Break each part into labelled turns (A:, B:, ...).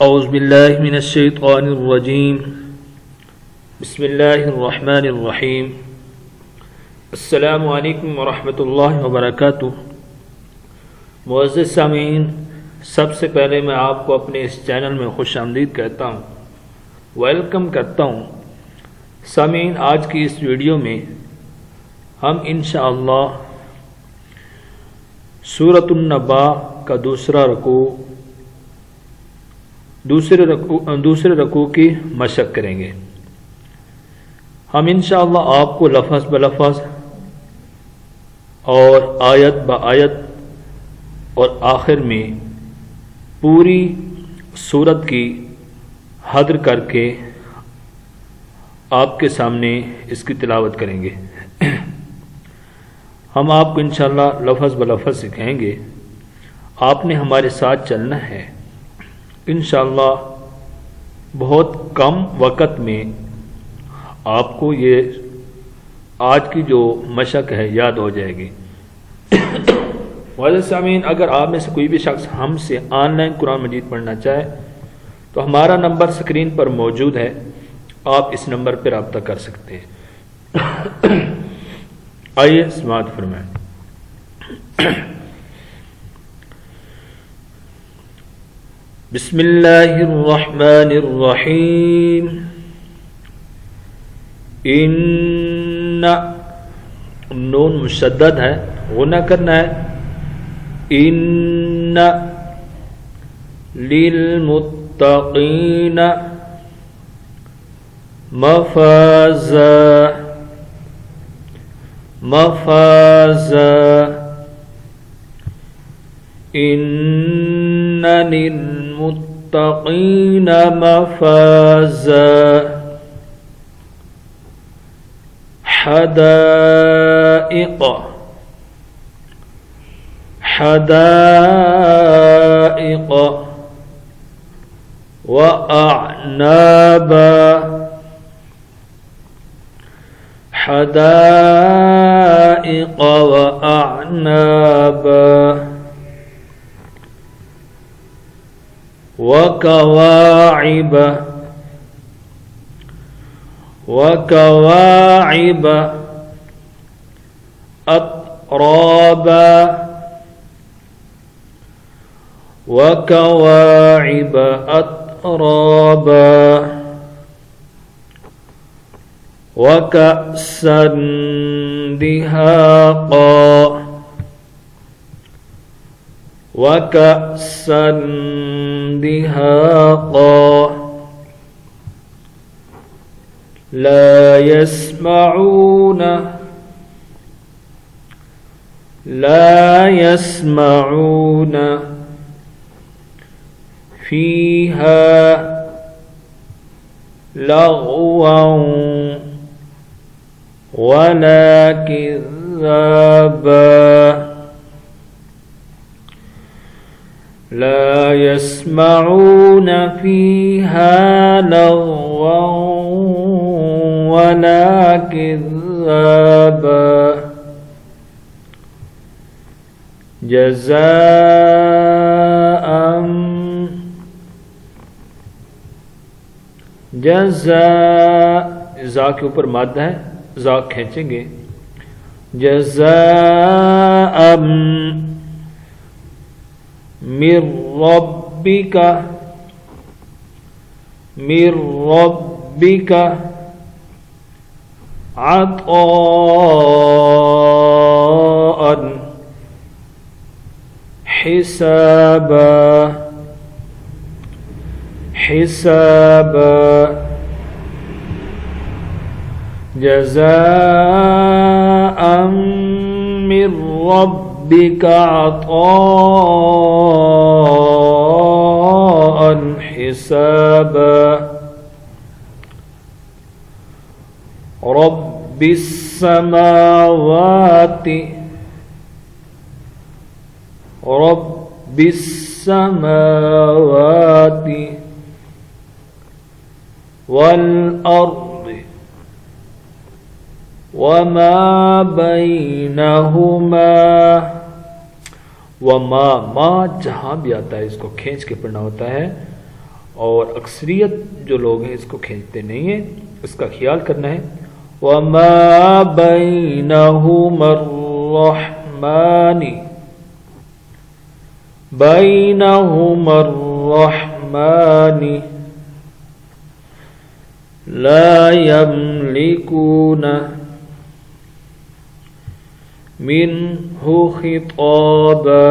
A: اعوذ باللہ من الشیطان الرجیم بسم اللہ الرحمن الرحیم السلام علیکم ورحمۃ اللہ وبرکاتہ۔ معزز سامعین، سب سے پہلے میں آپ کو اپنے اس چینل میں خوش آمدید کہتا ہوں، ویلکم کرتا ہوں۔ سامعین، آج کی اس ویڈیو میں ہم انشاءاللہ سورۃ النبا کا دوسرے رکوع کی مشق کریں گے۔ ہم انشاءاللہ آپ کو لفظ بلفظ اور آیت بآیت اور آخر میں پوری سورت کی حدر کر کے آپ کے سامنے اس کی تلاوت کریں گے۔ ہم آپ کو انشاءاللہ لفظ بلفظ سکھائیں گے، آپ نے ہمارے ساتھ چلنا ہے۔ انشاءاللہ بہت کم وقت میں آپ کو یہ آج کی جو مشق ہے یاد ہو جائے گی۔ معزز سامعین، اگر آپ میں سے کوئی بھی شخص ہم سے آن لائن قرآن مجید پڑھنا چاہے تو ہمارا نمبر اسکرین پر موجود ہے، آپ اس نمبر پر رابطہ کر سکتے ہیں۔ آئیے سماعت فرمائیں۔ بسم اللہ الرحمن الرحیم۔ ان نون مشدد ہے، غنہ کرنا ہے۔ ان للمتقین مفازا مفازا ان للمتقین مفازا حدائق حدائق وأعنابا حدائق وأعنابا وكواعب وكواعب أترابا وكواعب أترابا وكأسا دهاقا وكأسا دهاقا لا يسمعون فيها لغوا ولا كذابا لا يسمعون فيها لغوا ولا كذابا جزاء زا کے اوپر مد ہے، زا کھینچیں گے۔ جزاء من ربک عطاء حسابا جزاء من ربك عطاء حسابا رب السماوات والأرض وما بينهما وما ما جہاں بھی آتا ہے اس کو کھینچ کے پڑھنا ہوتا ہے، और अक्सरियत जो लोग हैं इसको खींचते नहीं हैं, इसका ख्याल करना है। वमा बैनहुमर्रहमानी, बैनहुमर्रहमानी ला यमलिकून मिन्हु खिताबा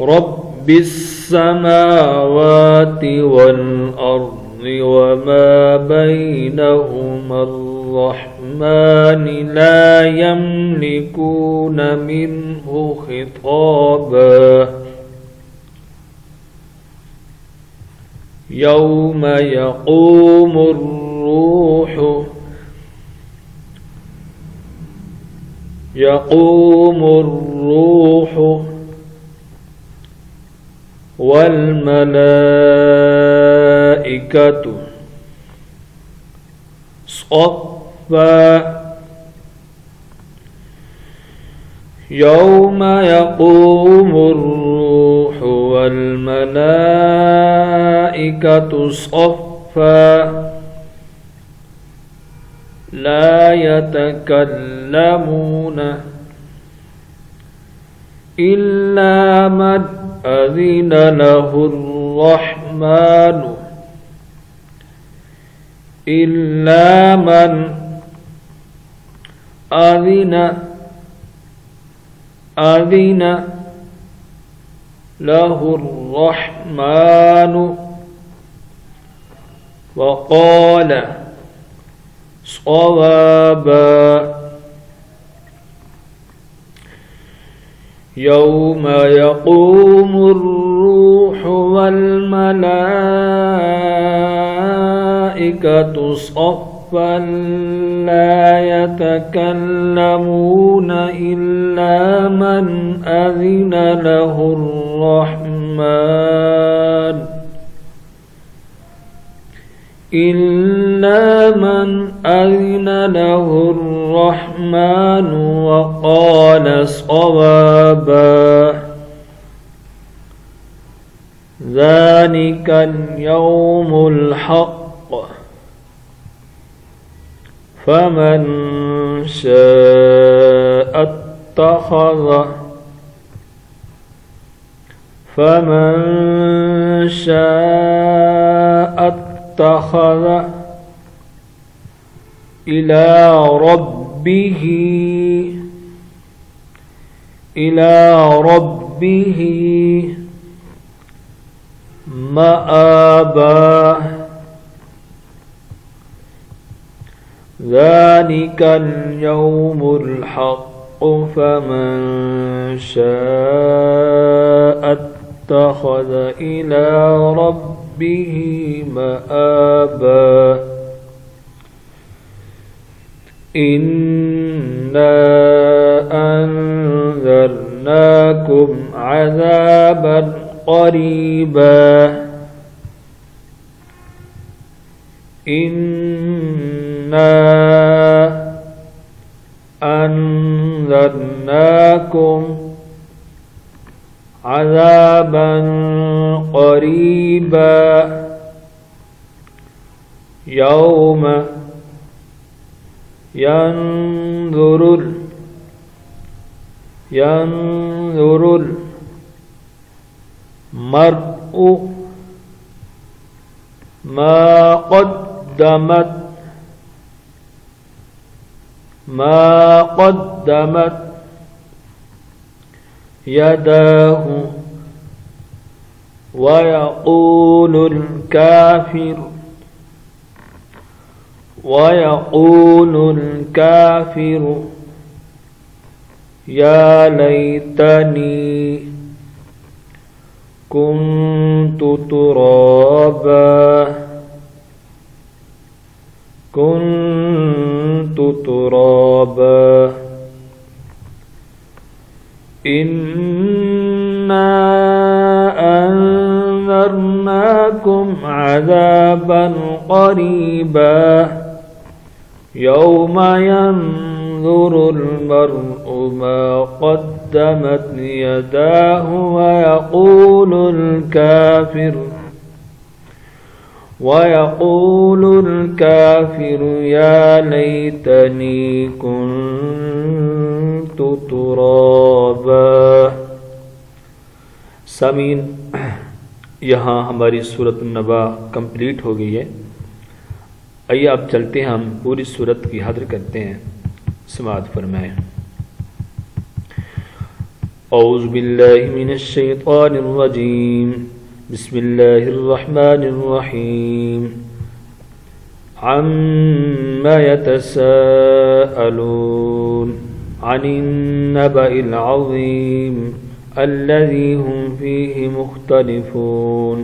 A: रब्बिस समावाति वल अर्दि वमा बैनहुमर्रहमानि ला यमलिकून मिन्हु खिताबा यौम यक़ूमुर रूह वल मलाइकतु सफ़्फ़ा यौम यक़ूमुर रूह वल मलाइकतु सफ़्फ़ा ला यतकल्लमून इल्ला मन अज़िन लहुर्रहमानु इल्ला मन अज़िन लहुर्रहमानु वक़ाल सवाबा यौम यक़ूमुर रूह वल मलाइकतु सफ़्फ़न ला यतकल्लमून इल्ला मन अज़िन लहुर्रहमान इल्ला मन अज़िन लहुर्रहमान वक़ाल सवाबा ज़ालिकल यौमुल हक़्क़ फमन शाअ इत्तख़ज़ इला रब्बिही मआबा ज़ालिकल यौमुल हक़्क़ फमन शाअ इत्तख़ज़ इला रब्बिही मआबा इन्ना अंज़रनाकुम अज़ाबन क़रीबा इन्ना अंज़रनाकुम अज़ाबन क़रीबा यौम यंज़ुरुल मर्'ु मा क़द्दमत यदाहु वयक़ूलुल काफिरु या लैतनी कुन्तु तुराबा इन्ना अंज़रनाकुम अज़ाबन क़रीबा यौम यंज़ुरुल मर्'ु मा قدمت يداه ويقول الكافر يا ليتني كنت ترابا। सामीन, यहाँ हमारी सूरत नबा कंप्लीट हो गई है। आइए अब चलते हैं, हम पूरी सूरत की हाजिर करते हैं। समाअत फरमाएं। औज़ु बिल्लाहि मिनश शैतानिर रजीम, बिस्मिल्लाहिर रहमानिर रहीम। अम्मा यतसाअलून अनिन नबइल अज़ीम अल्लज़ी हुम फ़ीहि मुख्तलिफ़ून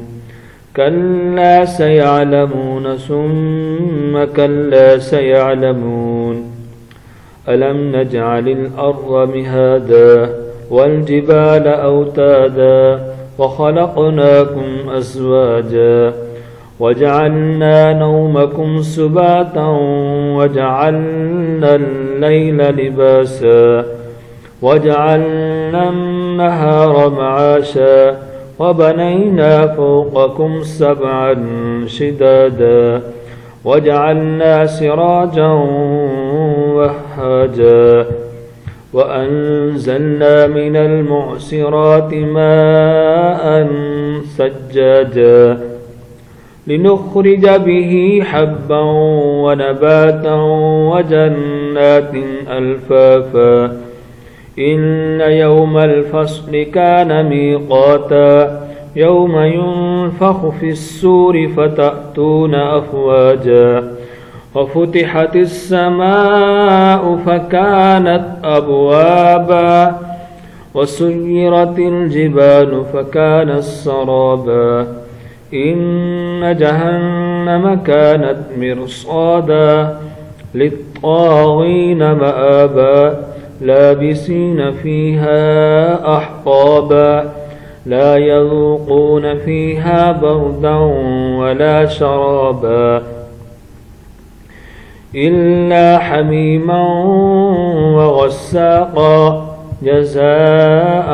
A: कल्ला सयअलमून सुम्मा कल्ला सयअलमून अलम नजअलिल अर्ज़ मिहादा वल जिबाल औतादा वख़लक़नाकुम अज़वाजा वजअलना नौमकुम सुबाता वजअलना अल-लैल लिबासा वजअलना النهار معاشا وبنينا فوقكم سبعا شدادا وجعلنا سراجا وهاجا وأنزلنا من المعصرات ماء ثجاجا لنخرج به حبا ونباتا وجنات ألفافا إن يوم الفصل كان ميقاتا يوم ينفخ في السور فتأتون أفواجا وفتحت السماء فكانت أبوابا وسيرت الجبال فكانت سرابا إن جهنم كانت مرصادا للطاغين مآبا لابسين فيها أحقابا لا يذوقون فيها بردا ولا شرابا إلا حميما وغساقا جزاء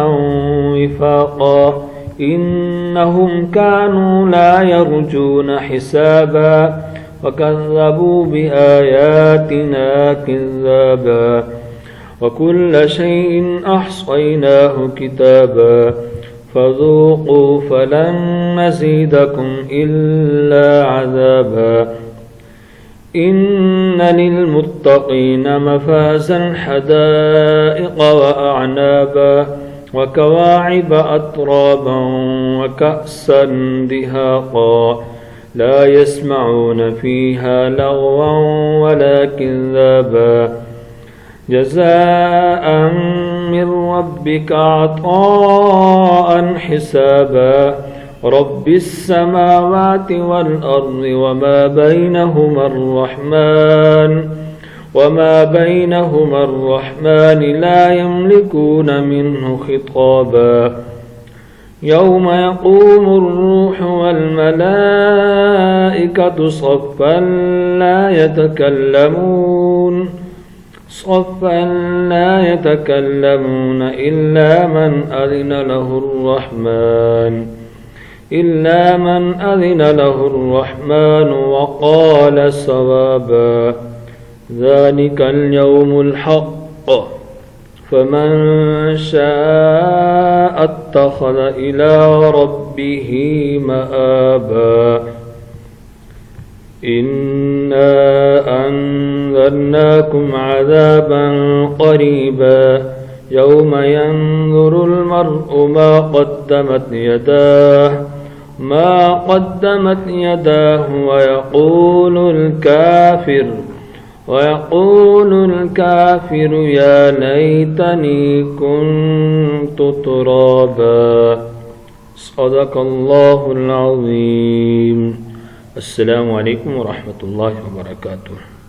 A: وفاقا إنهم كانوا لا يرجون حسابا وكذبوا بآياتنا كذابا وكل شيء أحصيناه كتابا فذوقوا فلن نزيدكم إلا عذابا إن للمتقين مفازا حدائق وأعنابا وكواعب أترابا وكأسا دهاقا لا يسمعون فيها لغوا ولا كذابا جزاء من ربك عطاء حسابا رب السماوات والأرض وما بينهما الرحمن لا يملكون منه خطابا يوم يقوم الروح والملائكة صفا لا يتكلمون إلا من أذن له الرحمن وقال صوابا ذلك اليوم الحق فمن شاء اتخذ إلى ربه مآبا إنا أنذرناكم عذابا قريبا يوم ينظر المرء ما قدمت يداه ويقول الكافر يا ليتني كنت ترابا صدق الله العظيم। السلام عليكم ورحمة الله وبركاته।